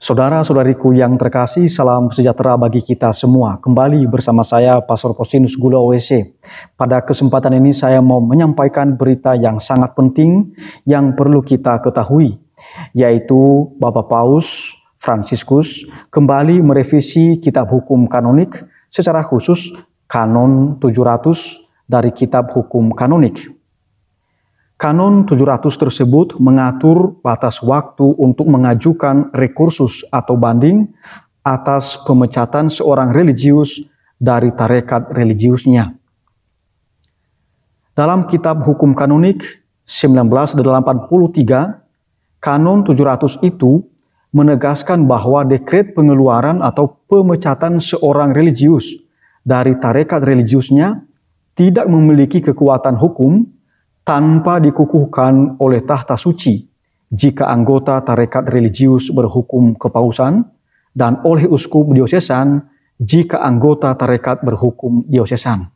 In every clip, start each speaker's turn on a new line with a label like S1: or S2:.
S1: Saudara-saudariku yang terkasih, salam sejahtera bagi kita semua. Kembali bersama saya, Pastor Posinus Gula OWC. Pada kesempatan ini saya mau menyampaikan berita yang sangat penting yang perlu kita ketahui, yaitu Bapak Paus Fransiskus kembali merevisi kitab hukum kanonik, secara khusus Kanon 700 dari kitab hukum kanonik. Kanon 700 tersebut mengatur batas waktu untuk mengajukan rekursus atau banding atas pemecatan seorang religius dari tarekat religiusnya. Dalam kitab hukum kanonik 1983, Kanon 700 itu menegaskan bahwa dekret pengeluaran atau pemecatan seorang religius dari tarekat religiusnya tidak memiliki kekuatan hukum tanpa dikukuhkan oleh tahta suci jika anggota tarekat religius berhukum kepausan dan oleh uskup diosesan jika anggota tarekat berhukum diosesan.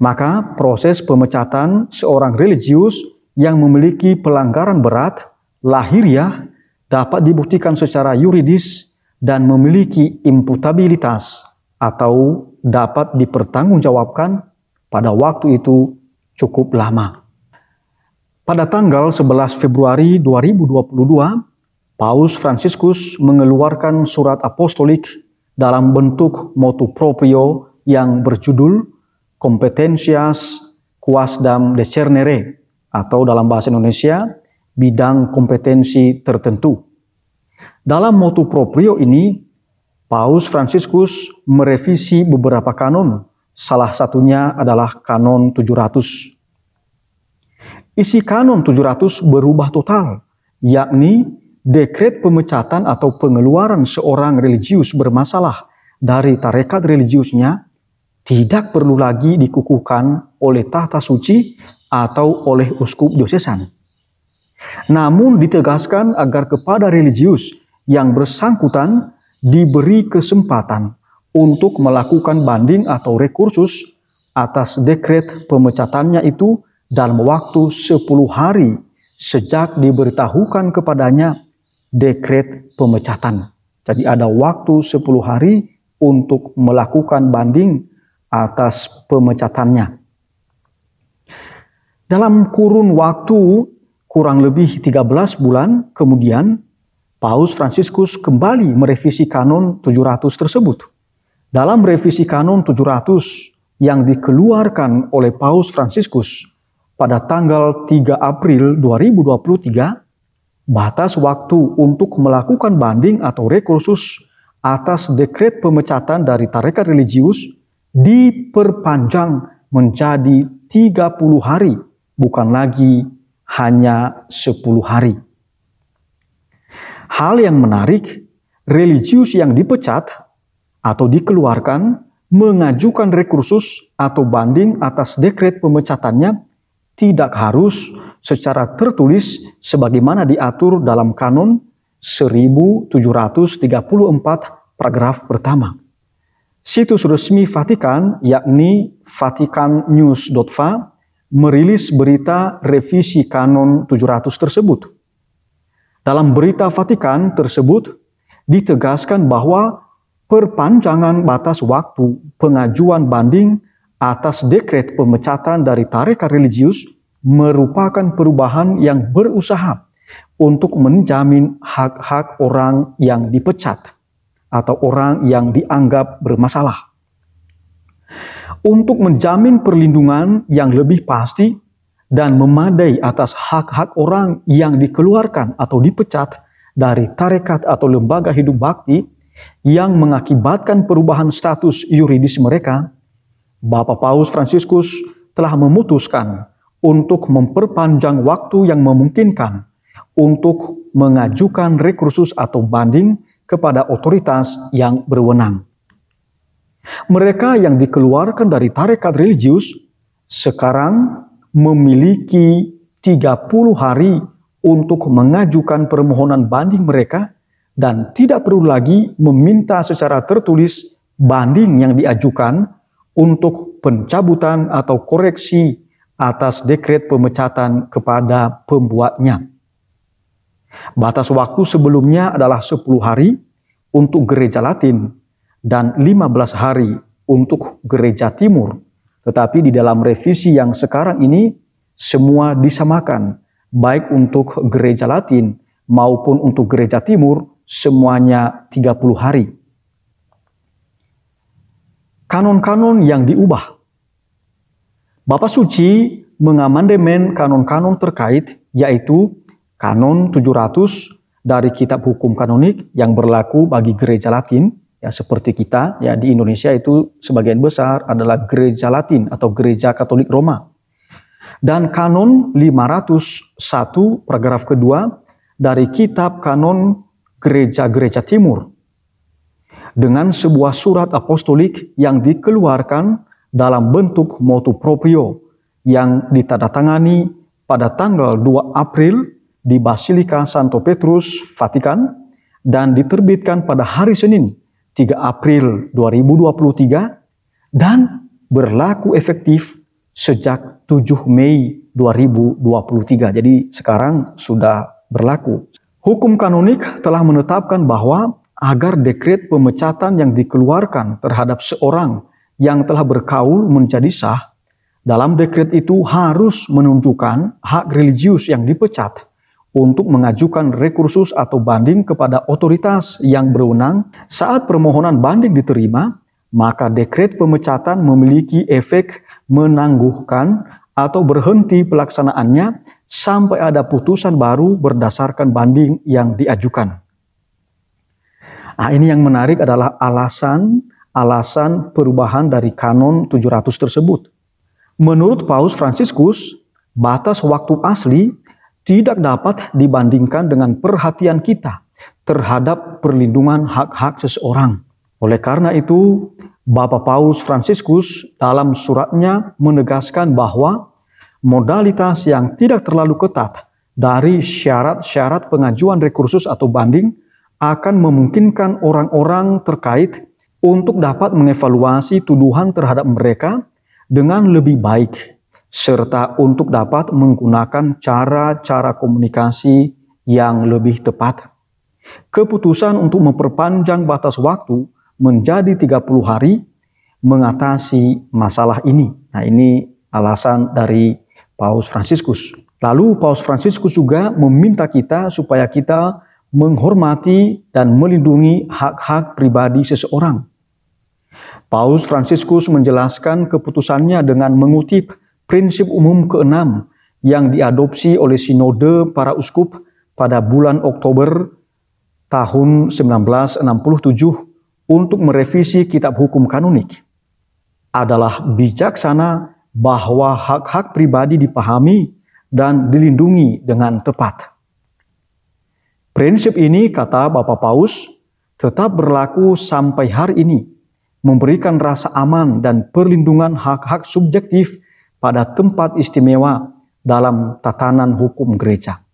S1: Maka proses pemecatan seorang religius yang memiliki pelanggaran berat lahiriah dapat dibuktikan secara yuridis dan memiliki imputabilitas atau dapat dipertanggungjawabkan pada waktu itu cukup lama. Pada tanggal 11 Februari 2022, Paus Fransiskus mengeluarkan surat apostolik dalam bentuk motu proprio yang berjudul Competentias Quasdam Discernere, atau dalam bahasa Indonesia, bidang kompetensi tertentu. Dalam motu proprio ini, Paus Fransiskus merevisi beberapa kanon. Salah satunya adalah Kanon 700. Isi Kanon 700 berubah total, yakni dekret pemecatan atau pengeluaran seorang religius bermasalah dari tarekat religiusnya tidak perlu lagi dikukuhkan oleh tahta suci atau oleh uskup diosesan. Namun ditegaskan agar kepada religius yang bersangkutan diberi kesempatan untuk melakukan banding atau rekursus atas dekret pemecatannya itu dalam waktu 10 hari sejak diberitahukan kepadanya dekret pemecatan. Jadi ada waktu 10 hari untuk melakukan banding atas pemecatannya. Dalam kurun waktu kurang lebih 13 bulan kemudian, Paus Fransiskus kembali merevisi Kanon 700 tersebut. Dalam revisi Kanon 700 yang dikeluarkan oleh Paus Fransiskus pada tanggal 3 April 2023, batas waktu untuk melakukan banding atau rekursus atas dekret pemecatan dari tarekat religius diperpanjang menjadi 30 hari, bukan lagi hanya 10 hari. Hal yang menarik, religius yang dipecat atau dikeluarkan mengajukan rekursus atau banding atas dekret pemecatannya tidak harus secara tertulis sebagaimana diatur dalam Kanon 1734 paragraf pertama. Situs resmi Vatikan yakni vaticannews.va merilis berita revisi Kanon 700 tersebut. Dalam berita Vatikan tersebut ditegaskan bahwa perpanjangan batas waktu pengajuan banding atas dekret pemecatan dari tarekat religius merupakan perubahan yang berusaha untuk menjamin hak-hak orang yang dipecat atau orang yang dianggap bermasalah. Untuk menjamin perlindungan yang lebih pasti dan memadai atas hak-hak orang yang dikeluarkan atau dipecat dari tarekat atau lembaga hidup bakti yang mengakibatkan perubahan status yuridis mereka, Bapak Paus Fransiskus telah memutuskan untuk memperpanjang waktu yang memungkinkan untuk mengajukan rekursus atau banding kepada otoritas yang berwenang. Mereka yang dikeluarkan dari tarekat religius sekarang memiliki 30 hari untuk mengajukan permohonan banding mereka dan tidak perlu lagi meminta secara tertulis banding yang diajukan untuk pencabutan atau koreksi atas dekret pemecatan kepada pembuatnya. Batas waktu sebelumnya adalah 10 hari untuk gereja Latin dan 15 hari untuk gereja Timur. Tetapi di dalam revisi yang sekarang ini, semua disamakan, baik untuk gereja Latin maupun untuk gereja Timur, semuanya 30 hari. Kanon-kanon yang diubah. Bapa Suci mengamandemen kanon-kanon terkait, yaitu Kanon 700 dari Kitab Hukum Kanonik yang berlaku bagi gereja Latin, ya seperti kita, ya di Indonesia itu sebagian besar adalah gereja Latin atau gereja Katolik Roma. Dan Kanon 501 paragraf kedua dari Kitab Kanon Gereja-Gereja Timur, dengan sebuah surat apostolik yang dikeluarkan dalam bentuk motu proprio yang ditandatangani pada tanggal 2 April di Basilika Santo Petrus, Vatikan, dan diterbitkan pada hari Senin 3 April 2023 dan berlaku efektif sejak 7 Mei 2023. Jadi sekarang sudah berlaku. Hukum kanonik telah menetapkan bahwa agar dekret pemecatan yang dikeluarkan terhadap seorang yang telah berkaul menjadi sah, dalam dekret itu harus menunjukkan hak religius yang dipecat untuk mengajukan rekursus atau banding kepada otoritas yang berwenang. Saat permohonan banding diterima, maka dekret pemecatan memiliki efek menangguhkan atau berhenti pelaksanaannya sampai ada putusan baru berdasarkan banding yang diajukan. Nah, ini yang menarik adalah alasan perubahan dari Kanon 700 tersebut. Menurut Paus Fransiskus, batas waktu asli tidak dapat dibandingkan dengan perhatian kita terhadap perlindungan hak-hak seseorang. Oleh karena itu, Bapak Paus Fransiskus dalam suratnya menegaskan bahwa modalitas yang tidak terlalu ketat dari syarat-syarat pengajuan rekursus atau banding akan memungkinkan orang-orang terkait untuk dapat mengevaluasi tuduhan terhadap mereka dengan lebih baik, serta untuk dapat menggunakan cara-cara komunikasi yang lebih tepat. Keputusan untuk memperpanjang batas waktu menjadi 30 hari mengatasi masalah ini. Nah, ini alasan dari Paus Fransiskus. Lalu Paus Fransiskus juga meminta kita supaya kita menghormati dan melindungi hak-hak pribadi seseorang. Paus Fransiskus menjelaskan keputusannya dengan mengutip prinsip umum ke-6 yang diadopsi oleh Sinode para Uskup pada bulan Oktober tahun 1967 untuk merevisi Kitab Hukum Kanonik. Adalah bijaksana bahwa hak-hak pribadi dipahami dan dilindungi dengan tepat. Prinsip ini, kata Bapak Paus, tetap berlaku sampai hari ini, memberikan rasa aman dan perlindungan hak-hak subjektif pada tempat istimewa dalam tatanan hukum gereja.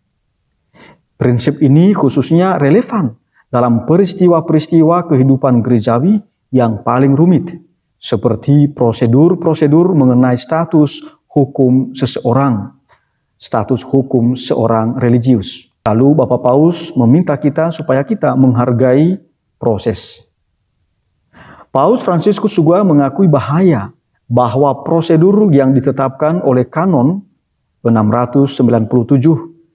S1: Prinsip ini khususnya relevan dalam peristiwa-peristiwa kehidupan gerejawi yang paling rumit, seperti prosedur-prosedur mengenai status hukum seseorang, status hukum seorang religius. Lalu Bapak Paus meminta kita supaya kita menghargai proses. Paus Fransiskus juga mengakui bahaya bahwa prosedur yang ditetapkan oleh Kanon 697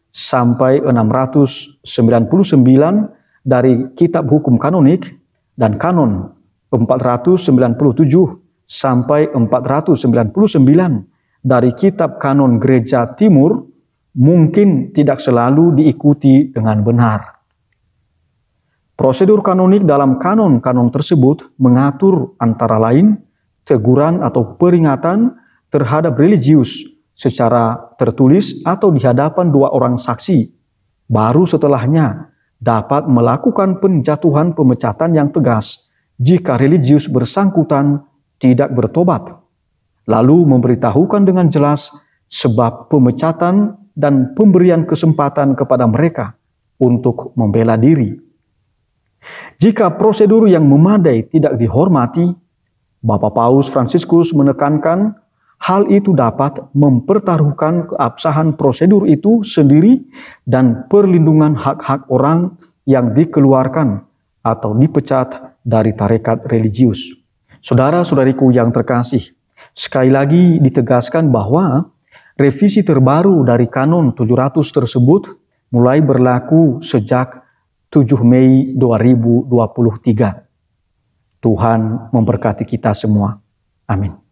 S1: sampai 699 dari Kitab Hukum Kanonik dan Kanon 497 sampai 499 dari Kitab Kanon Gereja Timur mungkin tidak selalu diikuti dengan benar. Prosedur kanonik dalam kanon-kanon tersebut mengatur antara lain teguran atau peringatan terhadap religius secara tertulis atau di hadapan 2 orang saksi. Baru setelahnya dapat melakukan penjatuhan pemecatan yang tegas jika religius bersangkutan tidak bertobat. Lalu memberitahukan dengan jelas sebab pemecatan dan pemberian kesempatan kepada mereka untuk membela diri. Jika prosedur yang memadai tidak dihormati, Bapak Paus Fransiskus menekankan hal itu dapat mempertaruhkan keabsahan prosedur itu sendiri dan perlindungan hak-hak orang yang dikeluarkan atau dipecat dari tarekat religius. Saudara-saudariku yang terkasih, sekali lagi ditegaskan bahwa revisi terbaru dari Kanon 700 tersebut mulai berlaku sejak 7 Mei 2023. Tuhan memberkati kita semua. Amin.